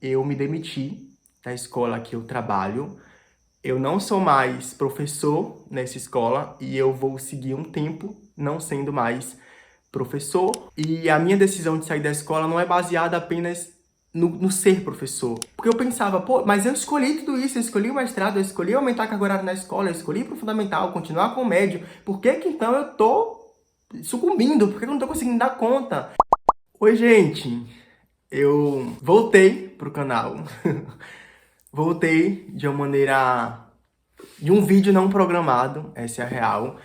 eu me demiti da escola que eu trabalho. Eu não sou mais professor nessa escola e eu vou seguir um tempo não sendo mais professor. E a minha decisão de sair da escola não é baseada apenas no ser professor. Porque eu pensava, pô, mas eu escolhi tudo isso, eu escolhi o mestrado, eu escolhi aumentar a carga horária na escola, eu escolhi pro fundamental, continuar com o médio. Por que que então eu tô sucumbindo? Por que eu não tô conseguindo dar conta? Oi, gente! Eu voltei pro canal. Voltei de uma maneira... de um vídeo não programado, essa é a real.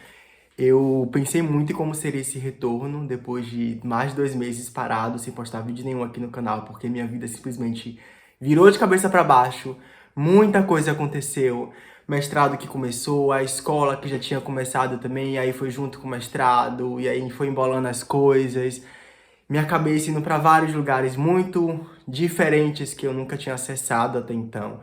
Eu pensei muito em como seria esse retorno depois de mais de 2 meses parado, sem postar vídeo nenhum aqui no canal, porque minha vida simplesmente virou de cabeça para baixo. Muita coisa aconteceu. Mestrado que começou, a escola que já tinha começado também, e aí foi junto com o mestrado, e aí foi embolando as coisas. Minha cabeça indo para vários lugares muito diferentes que eu nunca tinha acessado até então.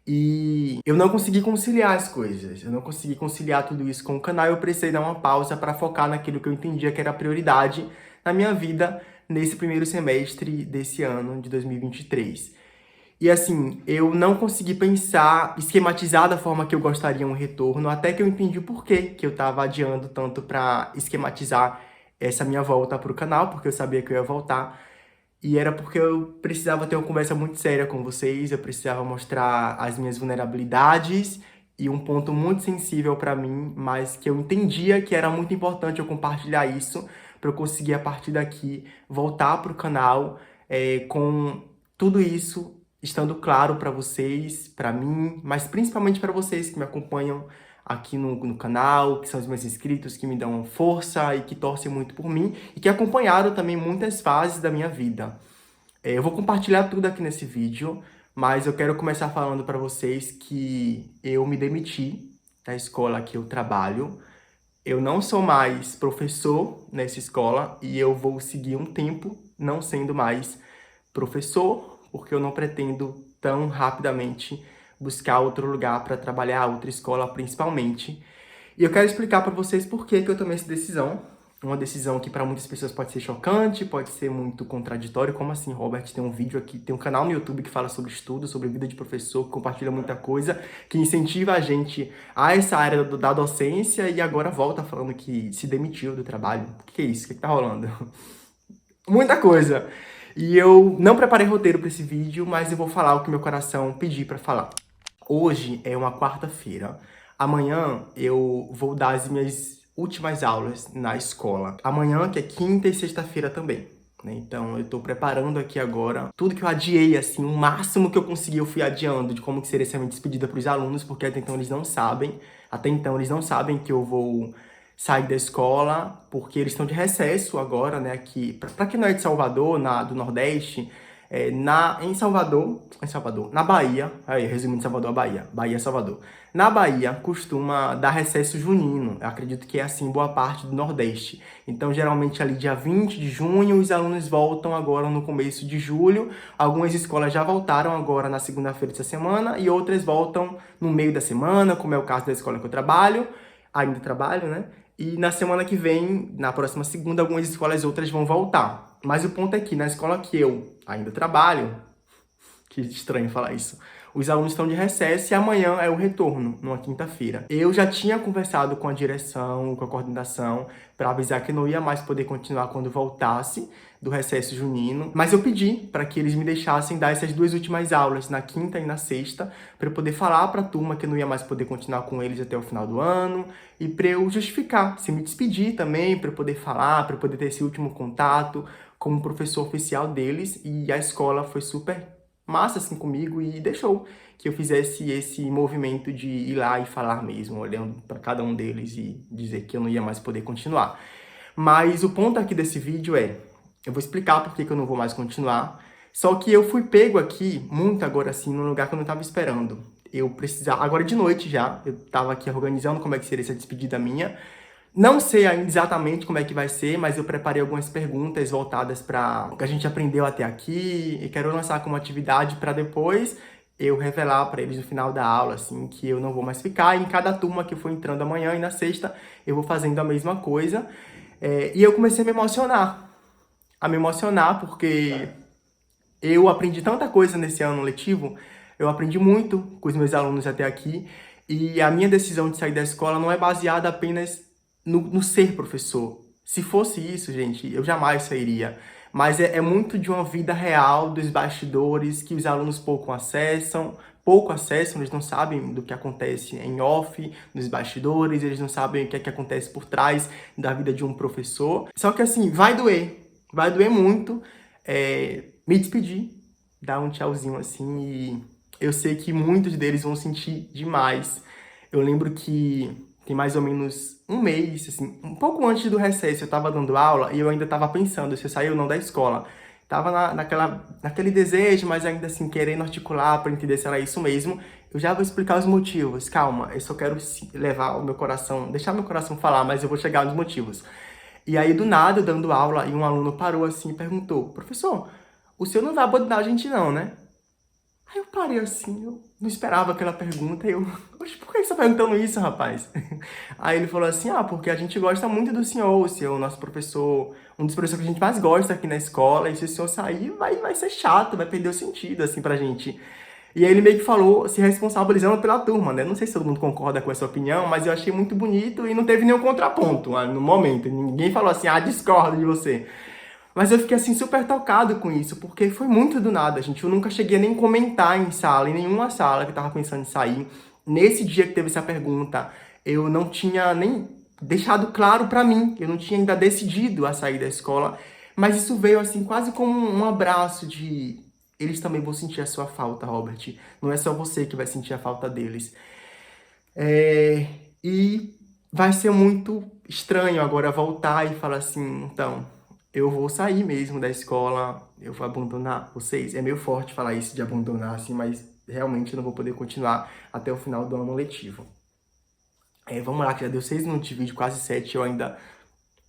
E eu não consegui conciliar as coisas, eu não consegui conciliar tudo isso com o canal, eu precisei dar uma pausa para focar naquilo que eu entendia que era a prioridade na minha vida nesse primeiro semestre desse ano de 2023. E assim, eu não consegui pensar, esquematizar da forma que eu gostaria um retorno, até que eu entendi o porquê que eu estava adiando tanto para esquematizar essa minha volta para o canal, porque eu sabia que eu ia voltar. E era porque eu precisava ter uma conversa muito séria com vocês, eu precisava mostrar as minhas vulnerabilidades e um ponto muito sensível para mim, mas que eu entendia que era muito importante eu compartilhar isso para eu conseguir, a partir daqui, voltar para o canal com tudo isso estando claro para vocês, para mim, mas principalmente para vocês que me acompanham aqui no canal, que são os meus inscritos, que me dão força e que torcem muito por mim e que acompanharam também muitas fases da minha vida. Eu vou compartilhar tudo aqui nesse vídeo, mas eu quero começar falando para vocês que eu me demiti da escola que eu trabalho. Eu não sou mais professor nessa escola e eu vou seguir um tempo não sendo mais professor, porque eu não pretendo tão rapidamente buscar outro lugar para trabalhar, outra escola principalmente. E eu quero explicar para vocês por que que eu tomei essa decisão. Uma decisão que para muitas pessoas pode ser chocante, pode ser muito contraditório. Como assim, Robert? Tem um vídeo aqui, tem um canal no YouTube que fala sobre estudo, sobre vida de professor, que compartilha muita coisa, que incentiva a gente a essa área da docência e agora volta falando que se demitiu do trabalho. O que é isso? O que tá rolando? Muita coisa! E eu não preparei roteiro para esse vídeo, mas eu vou falar o que meu coração pedir para falar. Hoje é uma quarta-feira. Amanhã eu vou dar as minhas últimas aulas na escola. Amanhã, que é quinta e sexta-feira também, né? Então eu tô preparando aqui agora tudo que eu adiei, assim, o máximo que eu consegui eu fui adiando de como que seria essa minha despedida para os alunos, porque até então eles não sabem. Até então eles não sabem que eu vou sair da escola, porque eles estão de recesso agora, né? Aqui, para quem não é de Salvador, do Nordeste, em Salvador, na Bahia, aí, resumindo Salvador, a Bahia, Salvador. Na Bahia, costuma dar recesso junino, eu acredito que é assim boa parte do Nordeste. Então, geralmente ali dia 20 de junho, os alunos voltam agora no começo de julho. Algumas escolas já voltaram agora na segunda-feira dessa semana e outras voltam no meio da semana, como é o caso da escola que eu trabalho, ainda trabalho, né? E na semana que vem, na próxima segunda, algumas escolas outras vão voltar. Mas o ponto é que na escola que eu ainda trabalho, que estranho falar isso, os alunos estão de recesso e amanhã é o retorno, numa quinta-feira. Eu já tinha conversado com a direção, com a coordenação, para avisar que eu não ia mais poder continuar quando voltasse do recesso junino, mas eu pedi para que eles me deixassem dar essas 2 últimas aulas, na quinta e na sexta, para eu poder falar para a turma que eu não ia mais poder continuar com eles até o final do ano, e para eu justificar, se me despedir também, para eu poder falar, para eu poder ter esse último contato como professor oficial deles, e a escola foi super massa assim comigo e deixou que eu fizesse esse movimento de ir lá e falar mesmo, olhando para cada um deles e dizer que eu não ia mais poder continuar. Mas o ponto aqui desse vídeo eu vou explicar por que que eu não vou mais continuar, só que eu fui pego aqui, muito agora assim, num lugar que eu não estava esperando. Eu precisava, agora de noite já, eu estava aqui organizando como é que seria essa despedida minha. Não sei ainda exatamente como é que vai ser, mas eu preparei algumas perguntas voltadas para o que a gente aprendeu até aqui e quero lançar como atividade para depois eu revelar para eles no final da aula, assim, que eu não vou mais ficar. E em cada turma que eu for entrando amanhã e na sexta, eu vou fazendo a mesma coisa. E eu comecei a me emocionar porque Eu aprendi tanta coisa nesse ano letivo, eu aprendi muito com os meus alunos até aqui, e a minha decisão de sair da escola não é baseada apenas no ser professor. Se fosse isso, gente, eu jamais sairia. Mas é muito de uma vida real, dos bastidores, que os alunos pouco acessam, eles não sabem do que acontece em off, nos bastidores, eles não sabem o que é que acontece por trás da vida de um professor. Só que assim, vai doer muito me despedir, dar um tchauzinho assim, e eu sei que muitos deles vão sentir demais. Eu lembro que tem mais ou menos um mês, assim, um pouco antes do recesso, eu tava dando aula e eu ainda tava pensando se eu sair ou não da escola. Tava naquele desejo, mas ainda assim querendo articular para entender se era isso mesmo. Eu já vou explicar os motivos. Calma, eu só quero levar o meu coração, deixar meu coração falar, mas eu vou chegar nos motivos. E aí, do nada, eu dando aula, e um aluno parou assim e perguntou: professor, o senhor não vai abandonar a gente não, né? Aí eu parei assim, eu não esperava aquela pergunta, e eu, oxe, por que você tá perguntando isso, rapaz? Aí ele falou assim, porque a gente gosta muito do senhor, o senhor, nosso professor, um dos professores que a gente mais gosta aqui na escola, e se o senhor sair, vai ser chato, vai perder o sentido, assim, pra gente. E aí ele meio que falou, se responsabilizando pela turma, né? Não sei se todo mundo concorda com essa opinião, mas eu achei muito bonito e não teve nenhum contraponto no momento. Ninguém falou assim, discordo de você. Mas eu fiquei assim super tocado com isso, porque foi muito do nada, gente. Eu nunca cheguei a nem comentar em sala, em nenhuma sala que eu tava pensando em sair. Nesse dia que teve essa pergunta, eu não tinha nem deixado claro pra mim, eu não tinha ainda decidido a sair da escola, mas isso veio assim quase como um abraço de eles também vão sentir a sua falta, Robert. Não é só você que vai sentir a falta deles. E vai ser muito estranho agora voltar e falar assim, então, eu vou sair mesmo da escola, eu vou abandonar vocês. É meio forte falar isso de abandonar, assim, mas realmente eu não vou poder continuar até o final do ano letivo. Vamos lá, que já deu 6 minutos de vídeo, quase 7, eu ainda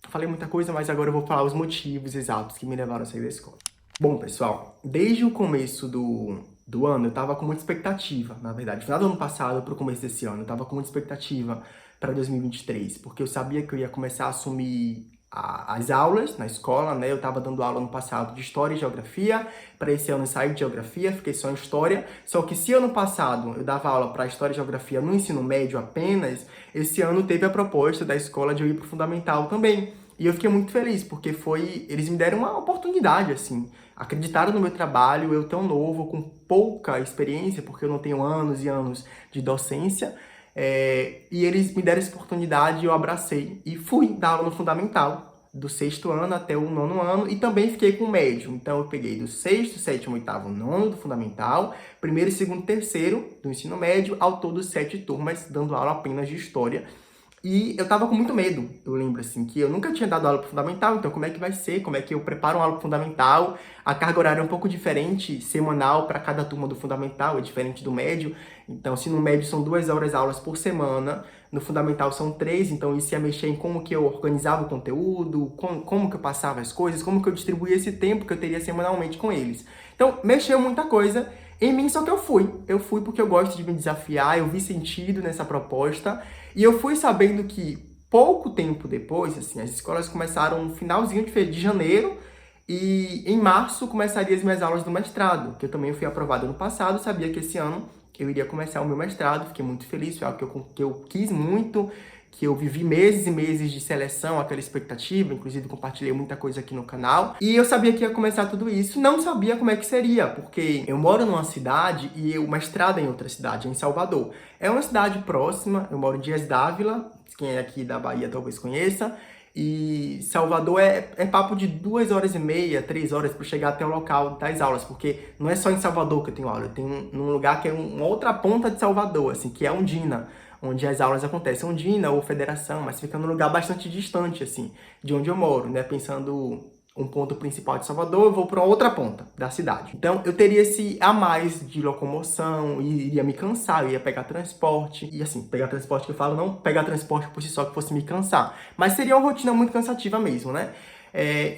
falei muita coisa, mas agora eu vou falar os motivos exatos que me levaram a sair da escola. Bom, pessoal, desde o começo do ano, eu tava com muita expectativa, na verdade. Final do ano passado para o começo desse ano, eu tava com muita expectativa para 2023, porque eu sabia que eu ia começar a assumir as aulas na escola, né? Eu tava dando aula no passado de História e Geografia, para esse ano eu saí de Geografia, fiquei só em História. Só que se ano passado eu dava aula para História e Geografia no ensino médio apenas, esse ano teve a proposta da escola de eu ir para o Fundamental também. E eu fiquei muito feliz, porque eles me deram uma oportunidade, assim. Acreditaram no meu trabalho, eu tão novo, com pouca experiência, porque eu não tenho anos e anos de docência, e eles me deram essa oportunidade, eu abracei e fui dar aula no Fundamental, do 6º ano até o 9º ano, e também fiquei com o médio. Então eu peguei do 6º, 7º, 8º, 9º do Fundamental, 1º, 2º, 3º do ensino médio, ao todo 7 turmas, dando aula apenas de História. E eu tava com muito medo, eu lembro, assim, que eu nunca tinha dado aula pro Fundamental, então como é que vai ser? Como é que eu preparo uma aula pro Fundamental? A carga horária é um pouco diferente, semanal, para cada turma do Fundamental, é diferente do médio. Então, se no médio são 2 horas aulas por semana, no Fundamental são 3, então isso ia mexer em como que eu organizava o conteúdo, como que eu passava as coisas, como que eu distribuía esse tempo que eu teria semanalmente com eles. Então, mexeu muita coisa em mim, só que eu fui. Eu fui porque eu gosto de me desafiar, eu vi sentido nessa proposta, e eu fui sabendo que pouco tempo depois, assim, as escolas começaram no finalzinho de janeiro, e em março começaria as minhas aulas do mestrado, que eu também fui aprovado ano passado, sabia que esse ano eu iria começar o meu mestrado, fiquei muito feliz, foi algo que eu quis muito, que eu vivi meses e meses de seleção, aquela expectativa, inclusive compartilhei muita coisa aqui no canal, e eu sabia que ia começar tudo isso, não sabia como é que seria, porque eu moro numa cidade e o mestrado é em outra cidade, em Salvador. É uma cidade próxima, eu moro em Dias d'Ávila, quem é aqui da Bahia talvez conheça, e Salvador é papo de 2h30, 3 horas para chegar até o local das aulas, porque não é só em Salvador que eu tenho aula, eu tenho num lugar que é uma outra ponta de Salvador, assim, que é Ondina, onde as aulas acontecem, Ondina ou Federação, mas fica num lugar bastante distante, assim, de onde eu moro, né? Pensando um ponto principal de Salvador, eu vou para outra ponta da cidade. Então, eu teria esse a mais de locomoção, e iria me cansar, eu ia pegar transporte, e assim, pegar transporte que eu falo, não pegar transporte por si só que fosse me cansar, mas seria uma rotina muito cansativa mesmo, né?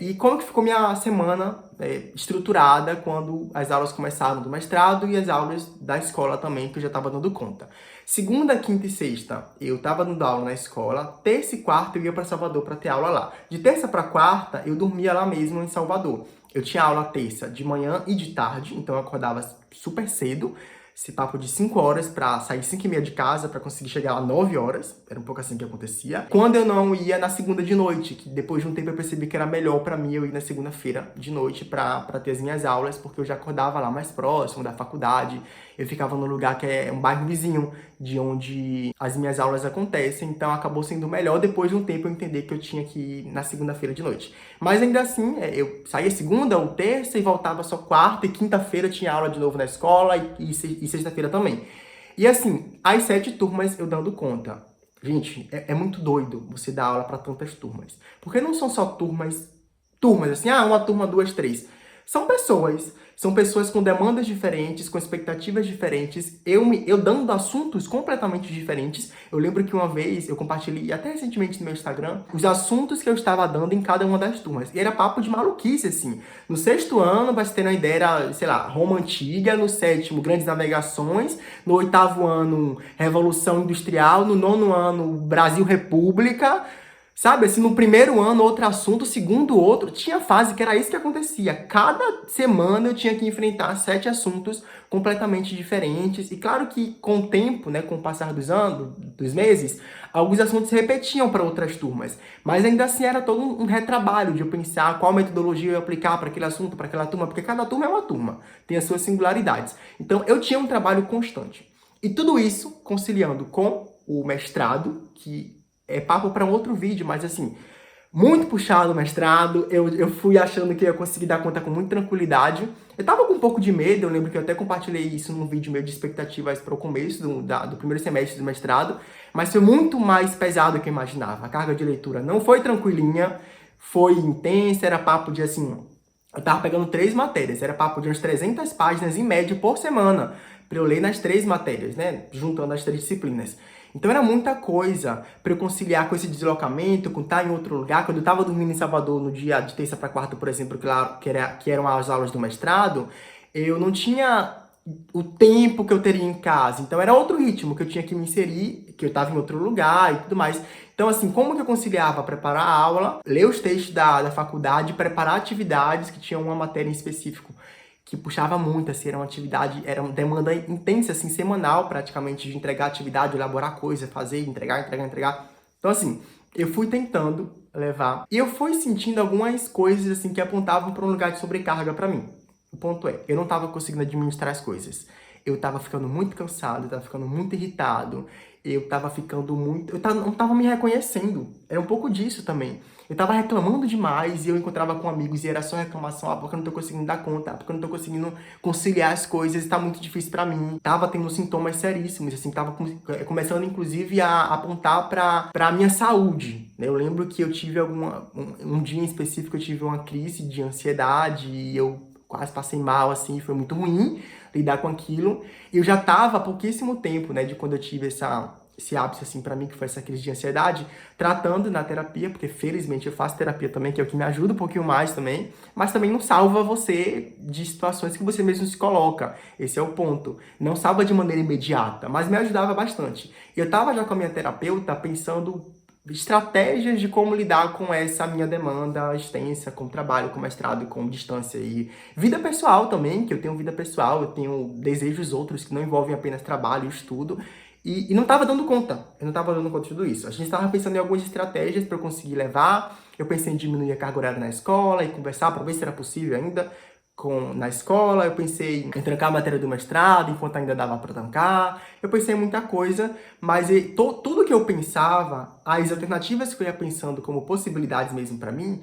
E como que ficou minha semana estruturada quando as aulas começaram do mestrado e as aulas da escola também, que eu já estava dando conta. Segunda, quinta e sexta, eu estava dando aula na escola. Terça e quarta, eu ia para Salvador para ter aula lá. De terça para quarta, eu dormia lá mesmo em Salvador. Eu tinha aula terça de manhã e de tarde, então eu acordava super cedo, esse papo de 5 horas pra sair 5h30 de casa, pra conseguir chegar lá 9 horas, era um pouco assim que acontecia. Quando eu não ia na segunda de noite, que depois de um tempo eu percebi que era melhor pra mim eu ir na segunda-feira de noite pra ter as minhas aulas, porque eu já acordava lá mais próximo da faculdade, eu ficava num lugar que é um bairro vizinho de onde as minhas aulas acontecem, então acabou sendo melhor depois de um tempo eu entender que eu tinha que ir na segunda-feira de noite. Mas ainda assim, eu saía segunda ou terça e voltava só quarta, e quinta-feira tinha aula de novo na escola e sexta-feira também. E assim, as 7 turmas eu dando conta. Gente, é muito doido você dar aula para tantas turmas. Porque não são só turmas assim, uma turma, duas, três. São pessoas com demandas diferentes, com expectativas diferentes, eu dando assuntos completamente diferentes. Eu lembro que uma vez eu compartilhei, até recentemente no meu Instagram, os assuntos que eu estava dando em cada uma das turmas. E era papo de maluquice, assim. No 6º ano, pra você ter uma ideia, era, sei lá, Roma Antiga, no 7º, Grandes Navegações, no 8º ano, Revolução Industrial, no 9º ano, Brasil República. Sabe, assim, no primeiro ano, outro assunto, segundo outro, tinha fase que era isso que acontecia. Cada semana eu tinha que enfrentar 7 assuntos completamente diferentes. E claro que com o tempo, né, com o passar dos anos, dos meses, alguns assuntos se repetiam para outras turmas. Mas ainda assim era todo um retrabalho de eu pensar qual metodologia eu ia aplicar para aquele assunto, para aquela turma, porque cada turma é uma turma, tem as suas singularidades. Então eu tinha um trabalho constante. E tudo isso conciliando com o mestrado, que é papo para um outro vídeo, mas assim, muito puxado o mestrado, eu fui achando que eu ia conseguir dar conta com muita tranquilidade. Eu tava com um pouco de medo, eu lembro que eu até compartilhei isso num vídeo meu de expectativas para o começo do primeiro semestre do mestrado, mas foi muito mais pesado do que eu imaginava. A carga de leitura não foi tranquilinha, foi intensa, era papo de assim, eu tava pegando 3 matérias, era papo de umas 300 páginas em média por semana, para eu ler nas 3 matérias, né, juntando as 3 disciplinas. Então era muita coisa para eu conciliar com esse deslocamento, com estar em outro lugar. Quando eu estava dormindo em Salvador no dia de terça para quarta, por exemplo, que eram as aulas do mestrado, eu não tinha o tempo que eu teria em casa. Então era outro ritmo que eu tinha que me inserir, que eu estava em outro lugar e tudo mais. Então assim, como que eu conciliava preparar a aula, ler os textos da faculdade, preparar atividades que tinham uma matéria em específico que puxava muito, assim, era uma demanda intensa, assim, semanal, praticamente, de entregar atividade, elaborar coisa, fazer, entregar. Então, assim, eu fui tentando levar, e eu fui sentindo algumas coisas, assim, que apontavam para um lugar de sobrecarga para mim. O ponto é, eu não estava conseguindo administrar as coisas. Eu estava ficando muito cansado, eu estava ficando muito irritado, eu estava ficando muito... não estava me reconhecendo. Era um pouco disso também. Eu tava reclamando demais e eu encontrava com amigos e era só reclamação, porque eu não tô conseguindo dar conta, porque eu não tô conseguindo conciliar as coisas, tá muito difícil pra mim. Tava tendo sintomas seríssimos, assim, tava começando inclusive a apontar pra minha saúde, né? Eu lembro que eu tive um dia em específico, eu tive uma crise de ansiedade e eu quase passei mal, assim, foi muito ruim lidar com aquilo. E eu já tava há pouquíssimo tempo, né, de quando eu tive esse ápice, assim, pra mim, que foi essa crise de ansiedade, tratando na terapia, porque felizmente eu faço terapia também, que é o que me ajuda um pouquinho mais também, mas também não salva você de situações que você mesmo se coloca. Esse é o ponto. Não salva de maneira imediata, mas me ajudava bastante. Eu tava já com a minha terapeuta pensando estratégias de como lidar com essa minha demanda extensa, com trabalho, com mestrado, com distância e vida pessoal também, que eu tenho vida pessoal, eu tenho desejos outros que não envolvem apenas trabalho e estudo, e não estava dando conta, eu não estava dando conta de tudo isso. A gente estava pensando em algumas estratégias para eu conseguir levar, eu pensei em diminuir a carga horária na escola e conversar para ver se era possível ainda na escola, eu pensei em trancar a matéria do mestrado enquanto ainda dava para trancar, eu pensei em muita coisa, mas tudo que eu pensava, as alternativas que eu ia pensando como possibilidades mesmo para mim,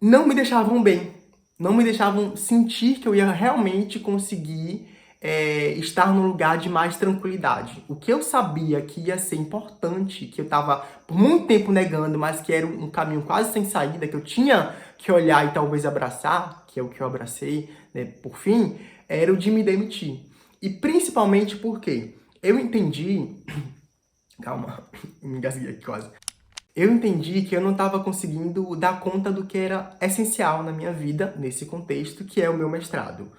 não me deixavam bem, não me deixavam sentir que eu ia realmente conseguir estar num lugar de mais tranquilidade. O que eu sabia que ia ser importante, que eu estava por muito tempo negando, mas que era um caminho quase sem saída, que eu tinha que olhar e talvez abraçar, que é o que eu abracei, né, por fim, era o de me demitir. E principalmente porque eu entendi... Calma, me engasguei aqui quase. Eu entendi que eu não estava conseguindo dar conta do que era essencial na minha vida, nesse contexto, que é o meu mestrado.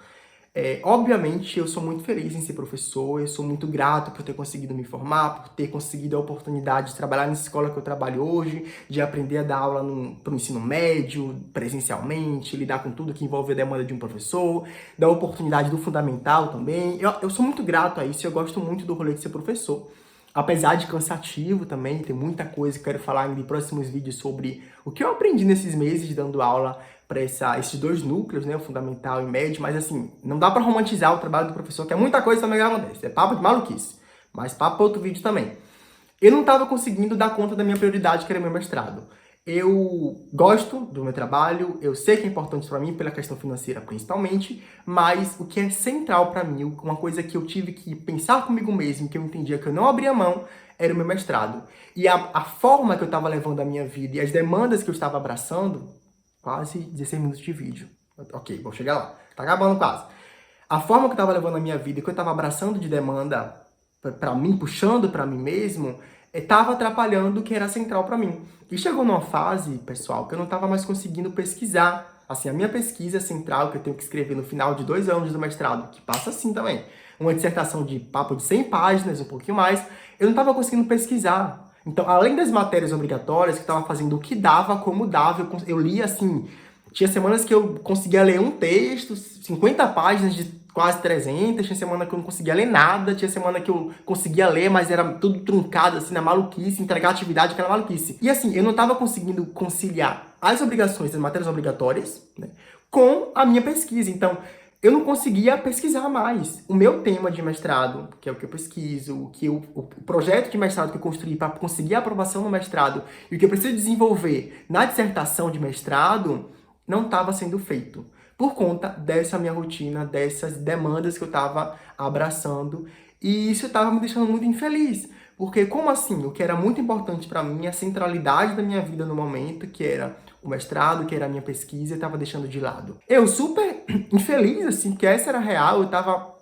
Obviamente, eu sou muito feliz em ser professor, eu sou muito grato por ter conseguido me formar, por ter conseguido a oportunidade de trabalhar nessa escola que eu trabalho hoje, de aprender a dar aula para o ensino médio, presencialmente, lidar com tudo que envolve a demanda de um professor, da oportunidade do fundamental também. Eu sou muito grato a isso e eu gosto muito do rolê de ser professor. Apesar de cansativo também, tem muita coisa que eu quero falar em próximos vídeos sobre o que eu aprendi nesses meses dando aula para esses dois núcleos, né, o fundamental e médio, mas assim, não dá para romantizar o trabalho do professor, que é muita coisa também que acontece, é papo de maluquice, mas papo para outro vídeo também. Eu não estava conseguindo dar conta da minha prioridade, que era meu mestrado. Eu gosto do meu trabalho, eu sei que é importante para mim, pela questão financeira principalmente, mas o que é central para mim, uma coisa que eu tive que pensar comigo mesmo, que eu entendia que eu não abria mão, era o meu mestrado. E a forma que eu estava levando a minha vida e as demandas que eu estava abraçando, quase 16 minutos de vídeo. Ok, vou chegar lá. Tá acabando quase. A forma que eu estava levando a minha vida e que eu estava abraçando de demanda para mim, puxando para mim mesmo, estava atrapalhando o que era central para mim. E chegou numa fase, pessoal, que eu não estava mais conseguindo pesquisar. Assim, a minha pesquisa central, que eu tenho que escrever no final de 2 anos do mestrado, que passa assim também, uma dissertação de papo de 100 páginas, um pouquinho mais, eu não estava conseguindo pesquisar. Então, além das matérias obrigatórias, que eu estava fazendo o que dava, como dava, eu lia assim, tinha semanas que eu conseguia ler um texto, 50 páginas de quase 300, tinha semana que eu não conseguia ler nada, tinha semana que eu conseguia ler, mas era tudo truncado, assim, na maluquice, entregar atividade que era maluquice. E assim, eu não estava conseguindo conciliar as obrigações das matérias obrigatórias, né, com a minha pesquisa. Então, eu não conseguia pesquisar mais. O meu tema de mestrado, que é o que eu pesquiso, o projeto de mestrado que eu construí para conseguir a aprovação no mestrado e o que eu preciso desenvolver na dissertação de mestrado, não estava sendo feito. Por conta dessa minha rotina, dessas demandas que eu estava abraçando. E isso estava me deixando muito infeliz. Porque como assim? O que era muito importante para mim, a centralidade da minha vida no momento, que era o mestrado, que era a minha pesquisa, eu estava deixando de lado. Eu super infeliz, assim, que essa era real, eu estava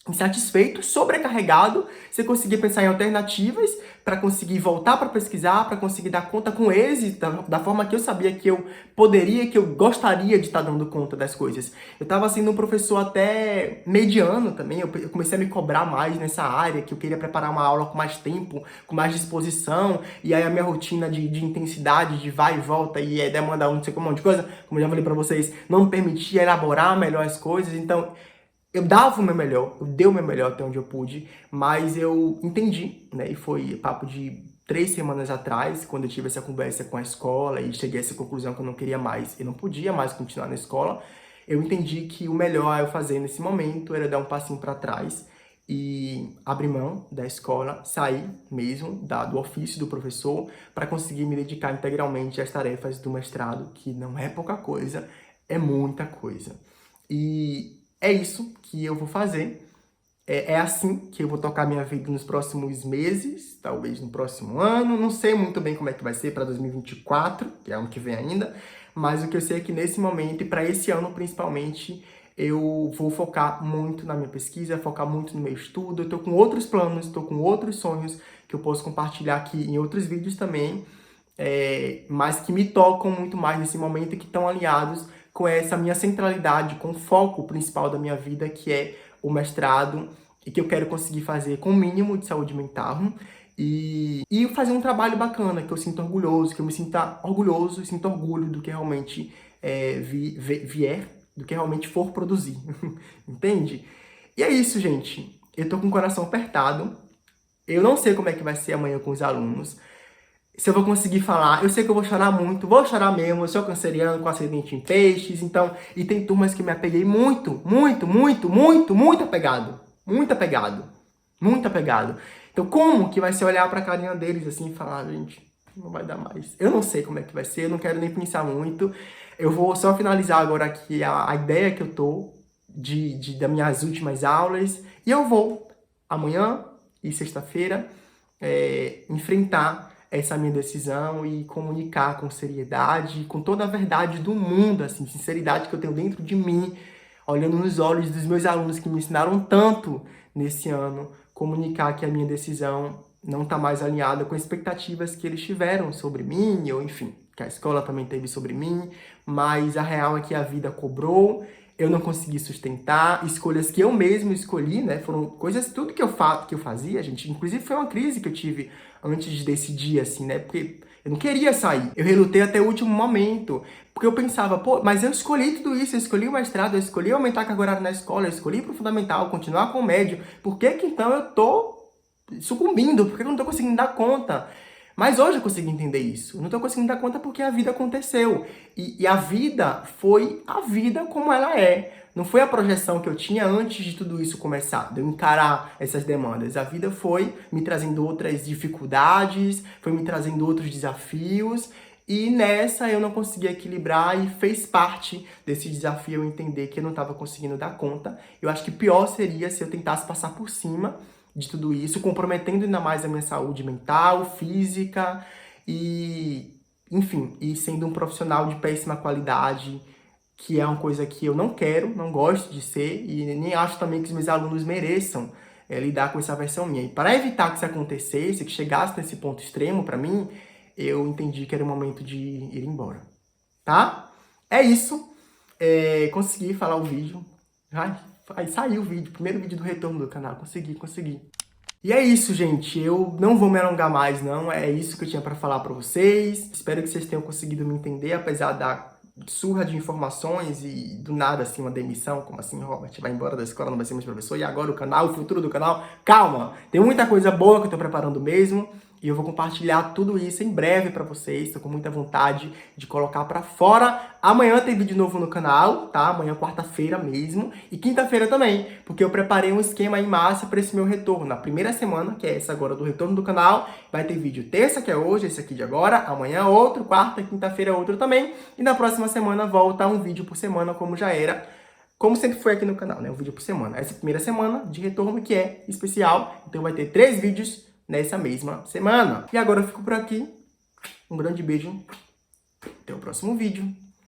insatisfeito, sobrecarregado, você conseguir pensar em alternativas para conseguir voltar para pesquisar, para conseguir dar conta com êxito, da forma que eu sabia que eu poderia, que eu gostaria de estar dando conta das coisas. Eu estava sendo um professor até mediano também, eu comecei a me cobrar mais nessa área, que eu queria preparar uma aula com mais tempo, com mais disposição, e aí a minha rotina de intensidade, de vai e volta, e demanda não sei como, um monte de coisa, como eu já falei para vocês, não me permitia elaborar melhor as coisas, então eu dava o meu melhor, eu dei o meu melhor até onde eu pude, mas eu entendi, né? E foi papo de 3 semanas atrás, quando eu tive essa conversa com a escola e cheguei a essa conclusão que eu não queria mais, eu não podia mais continuar na escola, eu entendi que o melhor a eu fazer nesse momento era dar um passinho para trás e abrir mão da escola, sair mesmo do ofício do professor para conseguir me dedicar integralmente às tarefas do mestrado, que não é pouca coisa, é muita coisa. E é isso que eu vou fazer. É assim que eu vou tocar minha vida nos próximos meses, talvez no próximo ano. Não sei muito bem como é que vai ser para 2024, que é ano que vem ainda. Mas o que eu sei é que nesse momento, e para esse ano principalmente, eu vou focar muito na minha pesquisa, focar muito no meu estudo. Eu estou com outros planos, estou com outros sonhos que eu posso compartilhar aqui em outros vídeos também, mas que me tocam muito mais nesse momento e que estão alinhados com essa minha centralidade, com o foco principal da minha vida, que é o mestrado, e que eu quero conseguir fazer com o mínimo de saúde mental e fazer um trabalho bacana, que eu sinto orgulhoso, que eu me sinta orgulhoso e sinto orgulho do que realmente vier, do que realmente for produzir, entende? E é isso, gente. Eu tô com o coração apertado, eu não sei como é que vai ser amanhã com os alunos, se eu vou conseguir falar. Eu sei que eu vou chorar muito, vou chorar mesmo, eu sou canceriano com acidente em peixes, então, e tem turmas que me apeguei muito, muito, muito, muito, muito apegado, muito apegado, muito apegado. Então, como que vai ser olhar pra carinha deles assim e falar, gente, não vai dar mais. Eu não sei como é que vai ser, eu não quero nem pensar muito. Eu vou só finalizar agora aqui a ideia que eu tô das minhas últimas aulas, e eu vou, amanhã e sexta-feira, enfrentar essa minha decisão e comunicar com seriedade, com toda a verdade do mundo, assim, sinceridade que eu tenho dentro de mim, olhando nos olhos dos meus alunos que me ensinaram tanto nesse ano, comunicar que a minha decisão não está mais alinhada com expectativas que eles tiveram sobre mim, ou enfim, que a escola também teve sobre mim, mas a real é que a vida cobrou, eu não consegui sustentar, escolhas que eu mesmo escolhi, né? Foram coisas, tudo que eu fazia, gente. Inclusive foi uma crise que eu tive antes de decidir, assim, né? Porque eu não queria sair. Eu relutei até o último momento. Porque eu pensava, pô, mas eu escolhi tudo isso, eu escolhi o mestrado, eu escolhi aumentar a carga horária na escola, eu escolhi ir pro fundamental, continuar com o médio. Por que que então eu tô sucumbindo? Por que eu não tô conseguindo dar conta? Mas hoje eu consegui entender isso. Eu não tô conseguindo dar conta porque a vida aconteceu. E a vida foi a vida como ela é. Não foi a projeção que eu tinha antes de tudo isso começar, de eu encarar essas demandas. A vida foi me trazendo outras dificuldades, foi me trazendo outros desafios. E nessa eu não consegui equilibrar e fez parte desse desafio eu entender que eu não estava conseguindo dar conta. Eu acho que pior seria se eu tentasse passar por cima de tudo isso, comprometendo ainda mais a minha saúde mental, física e, enfim, e sendo um profissional de péssima qualidade, que é uma coisa que eu não quero, não gosto de ser e nem acho também que os meus alunos mereçam lidar com essa versão minha. E para evitar que isso acontecesse, que chegasse nesse ponto extremo para mim, eu entendi que era o momento de ir embora, tá? É isso. Consegui falar o vídeo. Ai, aí saiu o vídeo, primeiro vídeo do retorno do canal. Consegui. E é isso, gente. Eu não vou me alongar mais, não. É isso que eu tinha pra falar pra vocês. Espero que vocês tenham conseguido me entender, apesar da surra de informações e do nada, assim, uma demissão. Como assim, Robert vai embora da escola, não vai ser mais professor. E agora o canal, o futuro do canal. Calma! Tem muita coisa boa que eu tô preparando mesmo. E eu vou compartilhar tudo isso em breve pra vocês. Tô com muita vontade de colocar pra fora. Amanhã tem vídeo novo no canal, tá? Amanhã, quarta-feira mesmo. E quinta-feira também, porque eu preparei um esquema em massa pra esse meu retorno. Na primeira semana, que é essa agora do retorno do canal, vai ter vídeo terça, que é hoje, esse aqui de agora. Amanhã outro, quarta, quinta-feira outro também. E na próxima semana volta um vídeo por semana, como já era. Como sempre foi aqui no canal, né? Um vídeo por semana. Essa primeira semana de retorno que é especial. Então vai ter 3 vídeos nessa mesma semana. E agora eu fico por aqui. Um grande beijo. Até o próximo vídeo.